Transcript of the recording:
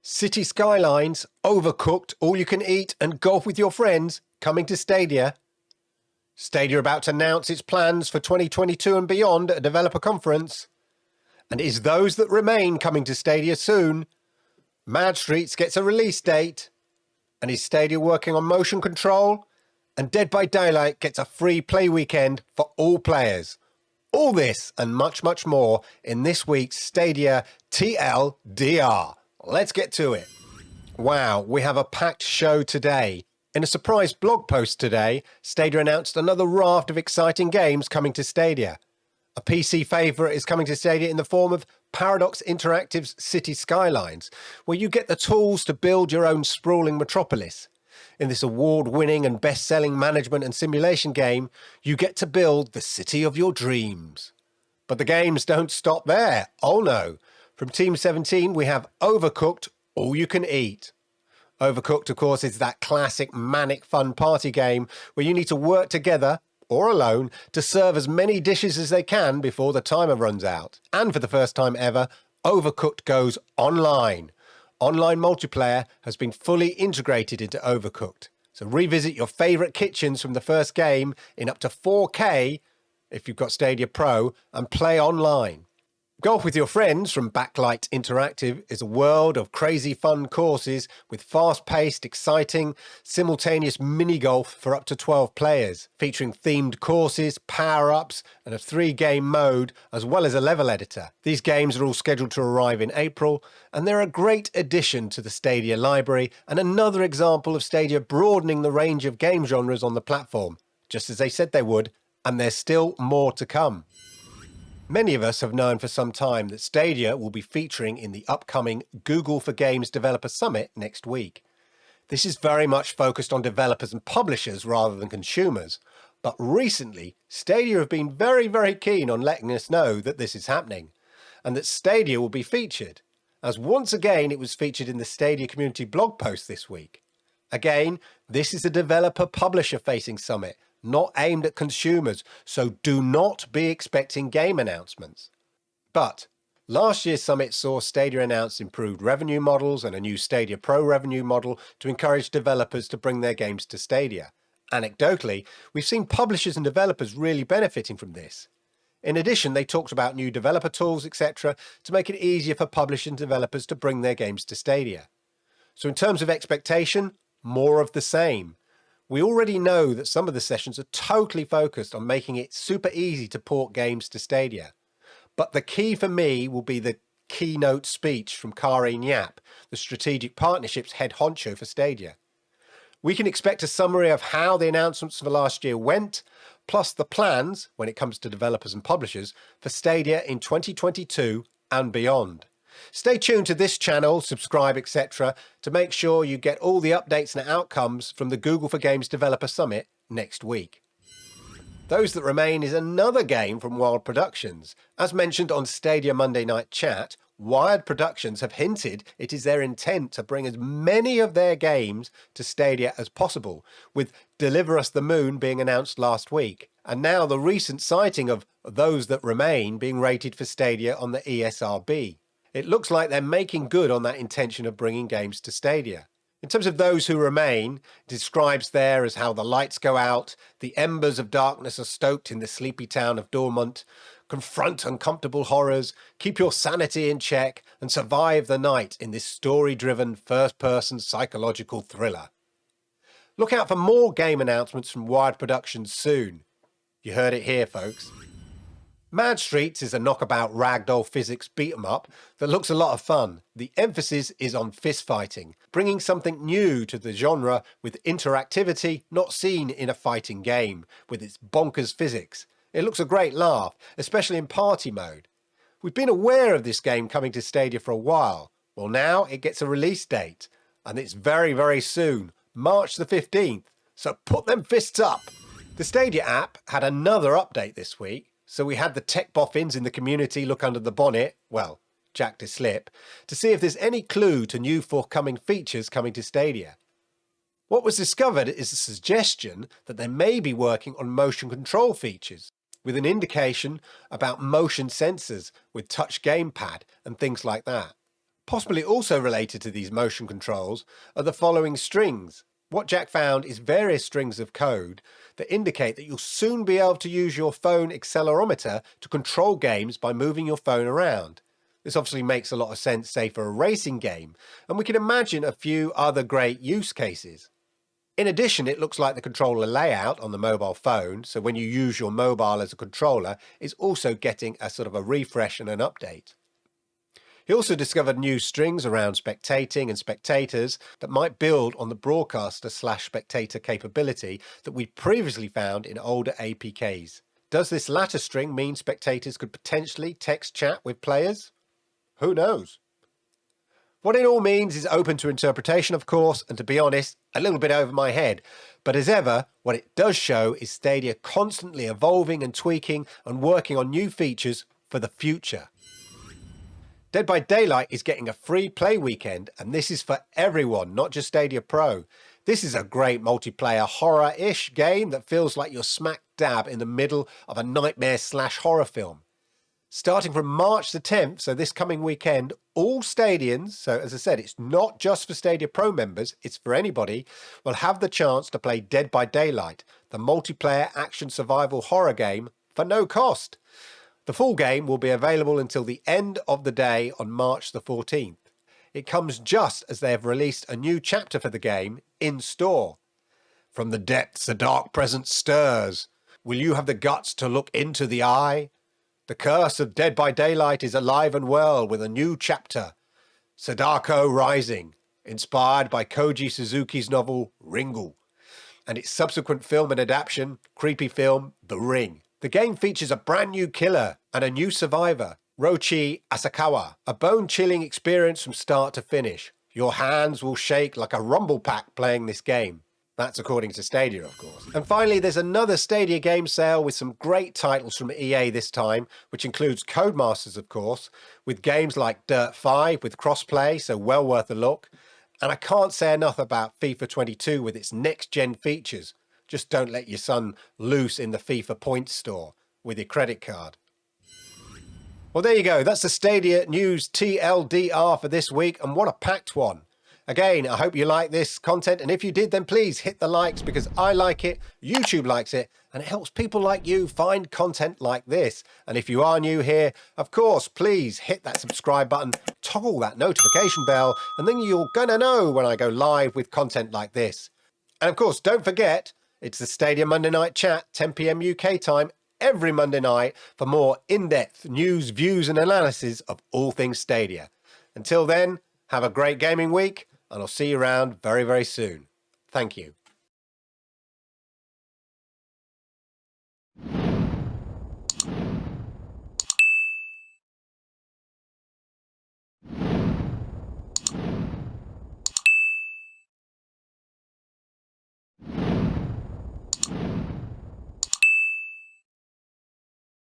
City Skylines, Overcooked, all you can eat and golf with your friends, coming to Stadia. Stadia about to announce its plans for 2022 and beyond at a developer conference. And is Those That Remain coming to Stadia soon? Mad Streets gets a release date. And is Stadia working on motion control? And Dead by Daylight gets a free play weekend for all players. All this and much, much more in this week's Stadia TL. Let's get to it. Wow, we have a packed show today. In a surprise blog post today, Stadia announced another raft of exciting games coming to Stadia. A PC favourite is coming to Stadia in the form of Paradox Interactive's City Skylines, where you get the tools to build your own sprawling metropolis. In this award-winning and best-selling management and simulation game, you get to build the city of your dreams. But the games don't stop there. Oh no. From Team 17, we have Overcooked, All You Can Eat. Overcooked, of course, is that classic manic fun party game where you need to work together, or alone, to serve as many dishes as they can before the timer runs out. And for the first time ever, Overcooked goes online. Online multiplayer has been fully integrated into Overcooked. So revisit your favourite kitchens from the first game in up to 4K, if you've got Stadia Pro, and play online. Golf with your friends from Backlight Interactive is a world of crazy fun courses with fast-paced, exciting, simultaneous mini-golf for up to 12 players, featuring themed courses, power-ups, and a 3-game mode, as well as a level editor. These games are all scheduled to arrive in April, and they're a great addition to the Stadia library and another example of Stadia broadening the range of game genres on the platform, just as they said they would, and there's still more to come. Many of us have known for some time that Stadia will be featuring in the upcoming Google for Games Developer Summit next week. This is very much focused on developers and publishers rather than consumers, but recently Stadia have been very keen on letting us know that this is happening, and that Stadia will be featured, as once again it was featured in the Stadia community blog post this week. Again, this is a developer-publisher facing summit, not aimed at consumers, so do not be expecting game announcements. But last year's summit saw Stadia announce improved revenue models and a new Stadia Pro revenue model to encourage developers to bring their games to Stadia. Anecdotally, we've seen publishers and developers really benefiting from this. In addition, they talked about new developer tools, etc., to make it easier for publishers and developers to bring their games to Stadia. So in terms of expectation, more of the same. We already know that some of the sessions are totally focused on making it super easy to port games to Stadia. But the key for me will be the keynote speech from Karin Yap, the Strategic Partnerships head honcho for Stadia. We can expect a summary of how the announcements for last year went, plus the plans, when it comes to developers and publishers, for Stadia in 2022 and beyond. Stay tuned to this channel, subscribe, etc. to make sure you get all the updates and outcomes from the Google for Games Developer Summit next week. Those That Remain is another game from Wired Productions. As mentioned on Stadia Monday Night Chat, Wired Productions have hinted it is their intent to bring as many of their games to Stadia as possible, with Deliver Us the Moon being announced last week, and now the recent sighting of Those That Remain being rated for Stadia on the ESRB. It looks like they're making good on that intention of bringing games to Stadia. In terms of Those Who Remain, it describes there as how the lights go out, the embers of darkness are stoked in the sleepy town of Dormont, confront uncomfortable horrors, keep your sanity in check, and survive the night in this story-driven, first-person psychological thriller. Look out for more game announcements from Wired Productions soon. You heard it here, folks. Mad Streets is a knockabout ragdoll physics beat-em-up that looks a lot of fun. The emphasis is on fist-fighting, bringing something new to the genre with interactivity not seen in a fighting game, with its bonkers physics. It looks a great laugh, especially in party mode. We've been aware of this game coming to Stadia for a while. Well, now it gets a release date, and it's very soon, March the 15th, so put them fists up! The Stadia app had another update this week. So we had the tech boffins in the community look under the bonnet, well, Jack to slip, to see if there's any clue to new forthcoming features coming to Stadia. What was discovered is a suggestion that they may be working on motion control features, with an indication about motion sensors with touch gamepad and things like that. Possibly also related to these motion controls are the following strings. What Jack found is various strings of code that indicate that you'll soon be able to use your phone accelerometer to control games by moving your phone around. This obviously makes a lot of sense, say, for a racing game, and we can imagine a few other great use cases. In addition, it looks like the controller layout on the mobile phone, so when you use your mobile as a controller, is also getting a sort of a refresh and an update. He also discovered new strings around spectating and spectators that might build on the broadcaster/spectator capability that we'd previously found in older APKs. Does this latter string mean spectators could potentially text chat with players? Who knows? What it all means is open to interpretation, of course, and to be honest, a little bit over my head. But as ever, what it does show is Stadia constantly evolving and tweaking and working on new features for the future. Dead by Daylight is getting a free play weekend, and this is for everyone, not just Stadia Pro. This is a great multiplayer horror-ish game that feels like you're smack dab in the middle of a nightmare/horror film. Starting from March the 10th, so this coming weekend, all Stadians, so as I said, it's not just for Stadia Pro members, it's for anybody, will have the chance to play Dead by Daylight, the multiplayer action survival horror game, for no cost. The full game will be available until the end of the day on March the 14th. It comes just as they have released a new chapter for the game in store. From the depths a dark presence stirs. Will you have the guts to look into the eye? The curse of Dead by Daylight is alive and well with a new chapter, Sadako Rising, inspired by Koji Suzuki's novel Ringu, and its subsequent film and adaptation, creepy film The Ring. The game features a brand new killer and a new survivor, Rochi Asakawa, a bone-chilling experience from start to finish. Your hands will shake like a rumble pack playing this game. That's according to Stadia, of course. And finally, there's another Stadia game sale with some great titles from EA this time, which includes Codemasters, of course, with games like Dirt 5 with crossplay, so well worth a look. And I can't say enough about FIFA 22 with its next-gen features. Just don't let your son loose in the FIFA points store with your credit card. Well, there you go. That's the Stadia News TLDR for this week, and what a packed one. Again, I hope you like this content, and if you did, then please hit the likes because I like it, YouTube likes it, and it helps people like you find content like this. And if you are new here, of course, please hit that subscribe button, toggle that notification bell, and then you're gonna know when I go live with content like this. And of course, don't forget, it's the Stadia Monday Night Chat, 10 PM UK time, every Monday night for more in-depth news, views, and analysis of all things Stadia. Until then, have a great gaming week, and I'll see you around very, very soon. Thank you.